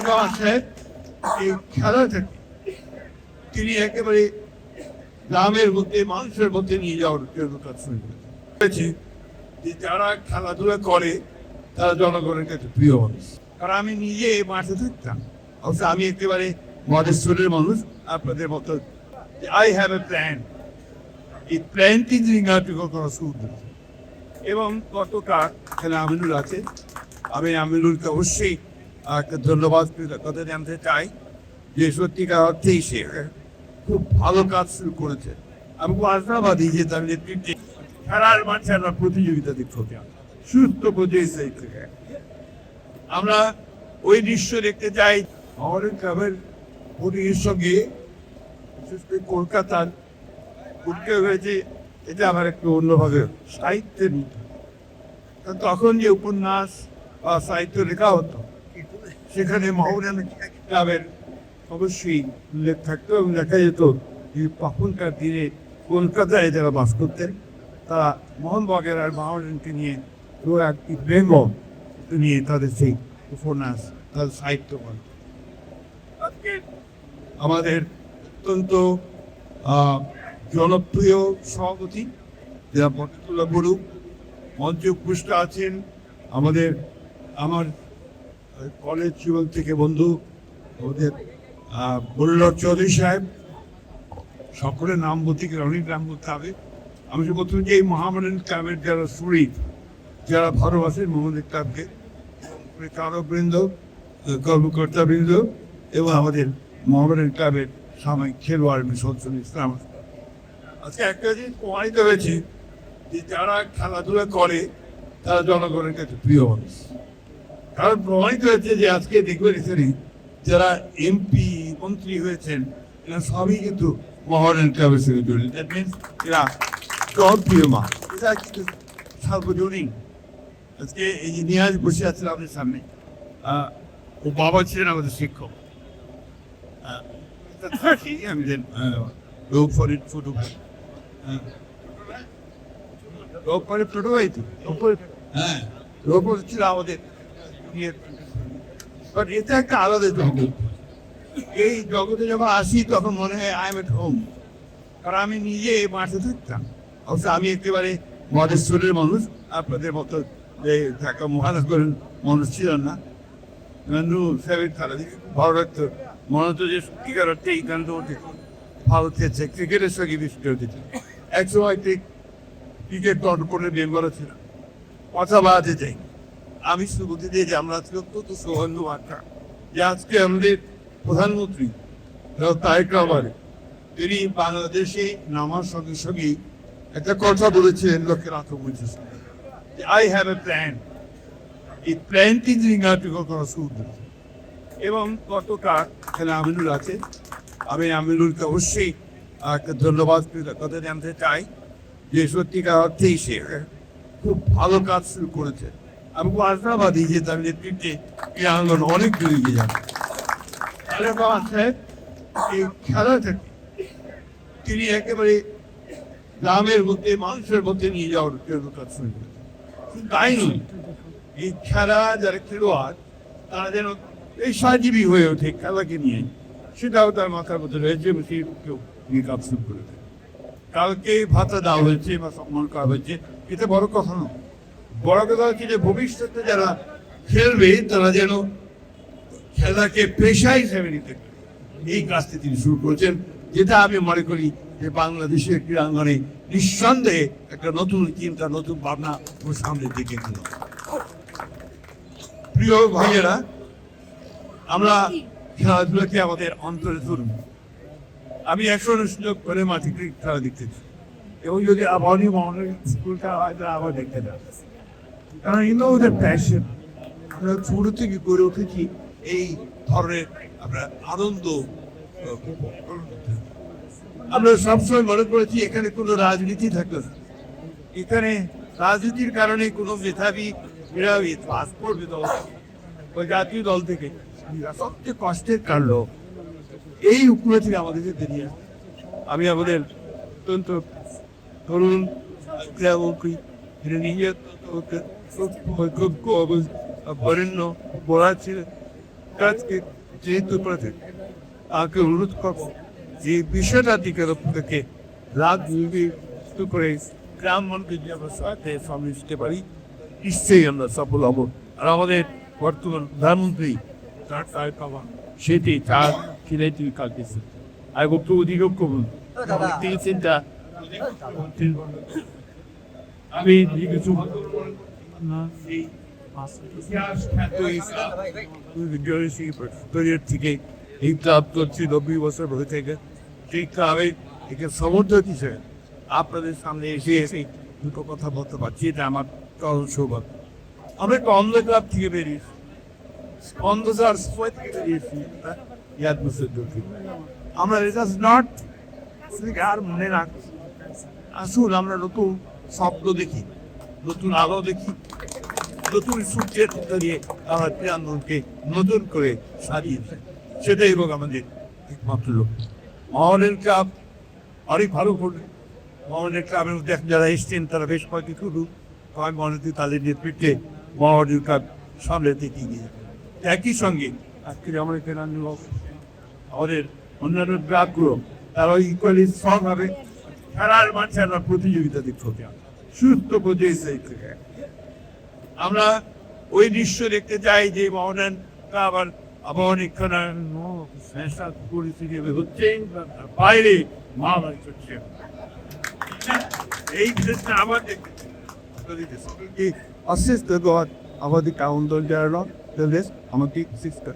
রহমান সাহেব এই খেলাটাকে তিনি একেবারে গ্রামের মধ্যে মানুষের মধ্যে নিয়ে যাওয়ার জন্য কাজ শুরু করেছে যে যারা খেলাধুলা করে তারা জনগণের কাছে প্রিয় মানুষ। কারণ আমি নিজে মাঠে থাকতাম, অবশ্য আমি একেবারে মধেশ্বরের মানুষ আপনাদের মতো। আই হ্যাভ এ প্ল্যান, এই প্ল্যানটি তিনি করা শুরু করেছে এবং কতটা এখানে আমিনুল আছে। আমি আমিনুলকে অবশ্যই একটা ধন্যবাদ কথা জানতে চাই যে সত্যিকার অর্থেই সে খুব ভালো কাজ শুরু করেছে। আমি খুব আশাবাদী যে তার নেতৃত্বে খেলার মাঠে আমরা প্রতিযোগিতা দেখতে সুস্থ পরিবেশ থেকে আমরা ওই দৃশ্য দেখতে চাই। আমাদের ক্লাবের পরিবেশের সঙ্গে বিশেষ করে কলকাতার উঠতে হয়েছে, এটা আমার একটু অন্যভাবে সাহিত্যের মতো। তখন যে উপন্যাস বা সাহিত্য লেখা হতো সেখানে মোহামেডান ক্লাবের অবশ্যই উল্লেখ থাকতো এবং দেখা যেত যে তখনকার দিনে কলকাতায় যারা বাস করতেন তারা মোহনবাগান আর মোহামেডানকে নিয়ে একটি ব্যঙ্গ নিয়ে তাদের সেই উপন্যাস তাদের সাহিত্য বলে। আমাদের অত্যন্ত জনপ্রিয় সভাপতি যারা মন্ত্রীতুল্লাহ বড়ু মঞ্চে উপস্থিত আছেন, আমার কলেজ জীবন থেকে বন্ধু আমাদের বল্লভ চৌধুরী সাহেব, সকলের নাম বলতে গেলে অনেক নাম বলতে হবে। আমি বলতাম যে এই মোহামেডান ক্লাবের যারা শরীর যারা ভালোবাসেন মোহামেডান ক্লাবকে, কারকবৃন্দ, কর্মকর্তাবৃন্দ এবং আমাদের মোহামেডান ক্লাবের সাময়িক খেলোয়াড় সঞ্চল ইসলাম, আজকে একটা জিনিস প্রমাণিত হয়েছে যে যারা খেলাধুলা করে তারা জনগণের কাছে প্রিয় মানুষ। কারণ প্রমাণিত হয়েছে যে আজকে দেখবেন এখানে যারা এমপি মন্ত্রী হয়েছেন এরা সবই কিন্তু মোহামেডান ক্লাবের সঙ্গে জড়িত। দ্যাট মিনস এরা জনপ্রিয় মা, এটা কিন্তু সার্বজনীন। আজকে এই যে নিয়াজ বসে আছেন আমাদের সামনে, ও বাবা ছিলেন আমাদের শিক্ষক। আমি দেন লোক ফরিদ ছোটো ছোটো ভাই তো হ্যাঁ লোক ছিল আমাদের। এটা একটা আলাদা জগৎ। এই জগতে যখন আসি তখন মনে হয় আই এম এট হোম। কারণ আমি নিজে মাঠে থাকতাম, অবশ্য আমি একেবারে মধেশ্বরের মানুষ, আপনাদের মতো যে থাকা মহানগরের মানুষ ছিলেন না। খেলা দেখে ভালো লাগতো, মনে হতো যে সত্যিকার অর্থে এই গান ভালো খেয়েছে, ক্রিকেটের সঙ্গে বিশেষ করে দিত। একসময় ক্রিকেট করে মেম্বার ছিল, কথা বাড়াতে চাই। আমি শুধু বলতে চাই যে আমরা আজকে অত্যন্ত সৌভাগ্য মাত্রা যে আজকে আমাদের প্রধানমন্ত্রী তারেক রহমান তিনি বাংলাদেশে নামার সঙ্গে সঙ্গেই একটা কথা বলেছিলেন লোকের আত্মবিশ্বাস, আই হ্যাভ এ প্ল্যান। এই প্ল্যানটি তিনি কার্যকর করা শুরু করেছে এবং কতটা এখানে আমিনুল আছে। আমি আমিনুলকে অবশ্যই একটা ধন্যবাদ কথা জানতে চাই যে সত্যিকার অর্থেই সে খুব ভালো কাজ শুরু করেছে। আমি খুব আশাবাদী যে তার নেতৃত্বে ক্রীড়াঙ্গন অনেক দূর এগিয়ে যাবে। এই খেলাটাকে তিনি একেবারে গ্রামের মধ্যে মানুষের মধ্যে নিয়ে যাওয়ার জন্য কাজ শুরু করেছে। তাই নয়, এই খেলা যারা খেলোয়াড় তারা যেন এই সজীবী হয়ে ওঠে খেলাকে নিয়ে, সেটাও তার মাথার মধ্যে রয়েছে। কেউ নিয়ে কাজ শুরু করেছে, কালকে ভাতা দেওয়া হয়েছে বা সম্মান করা হয়েছে, এটা বড় কথা নয়। বড় কথা হচ্ছে যে ভবিষ্যতে যারা খেলবে তারা যেন খেলাকে পেশা হিসেবে নিতে পারে, এই কাজটি তিনি শুরু করেছেন, যেটা আমি মনে করি যে বাংলাদেশের ক্রীড়াঙ্গনে নিঃসন্দেহে একটা নতুন চিন্তা, নতুন ভাবনা ও সামনের দিকে গেল। প্রিয় ভাইয়েরা, আমরা খেলাধুলাকে আমাদের অন্তরে ধরুন। আমি এখন সুযোগ করে মাঠে খেলা দেখতে চাই এবং যদি আবারই মহানগর স্কুলটা হয় তাহলে আবার দেখতে যাই। কারণ ইউ নো দ্য প্যাশন, আমরা ছোট থেকে গড়ে উঠেছি এই ধরনের আমরা আনন্দ। আমরা সবসময় মনে করেছি এখানে কোনো রাজনীতি থাকলো না, এখানে রাজনীতির কারণে কোনো মেধাবী ক্রীড়াবিদ পাস করবে দল ওই জাতীয় দল থেকে। সবচেয়ে কষ্টের কারণ এই উপরে থেকে আমাদেরকে বেরিয়ে আসে। আমি আমাদের অত্যন্ত তরুণ ক্রীড়ামন্ত্রী নিজের বরেণ্য বলা ছিলেন, কাজকে যেহেতু করেছে তাকে অনুরোধ করবো যে বিষয়টা দিকে থেকে রাজনীতি করে গ্রাম মন্ত্রী যে আমরা সাথে সামনে পারি নিশ্চয়ই আমরা সফল হব। আর আমাদের বর্তমান প্রধানমন্ত্রী তার তার পাওয়া সেটি তার খিলাইটি কাটতেছে আর একটু অধিক করুন তিন চিন্তা আমি কিছু থেকে এই ক্লাব করছি 90 বছর হয়ে থেকে সেই ক্লাবে একে সমর্থক হিসেবে আপনাদের সামনে এসে এসে দুটো কথা বলতে পারছি, এটা আমার চরম সৌভাগ্য। আমরা একটা অন্ধ ক্লাব থেকে বেরিয়েছি, অন্ধকার সময় থেকে বেরিয়েছি ইয়াদ বছর আমরা এটা নট আর মনে রাখছি। আসুন আমরা নতুন শব্দ দেখি, নতুন আলো দেখি, নতুন সূর্যের দিয়ে আমার আন্দোলনকে নতুন করে সাজিয়েছে। সেটাই হোক আমাদের একমাত্র লোক। মহলের ক্লাব অনেক ভালো করবে। মহলের ক্লাবের মধ্যে যারা এসছেন তারা বেশ কয়েকটি শুধু মহলের তাদের নেতৃত্বে মহলের ক্লাব সামনে দিকে গিয়ে একই সঙ্গে আজকে যেমন এখানে আমাদের অন্যান্য ক্লাবগুলো তারা ইকুয়ালি স্ট্রং হবে। খেলার মাঠে আমরা প্রতিযোগিতা দেখতে হবে, সুস্থ পর্যায়ে থেকে আমরা ওই দৃশ্য দেখতে চাই যে মহনান আবার অনেক পরিস্থিতি হচ্ছে বাইরে মহামারী চলছে। এই বিষয়টা আবার দেখতে অশেষ আমাদের কাউন্টার আমাদের সিস্টার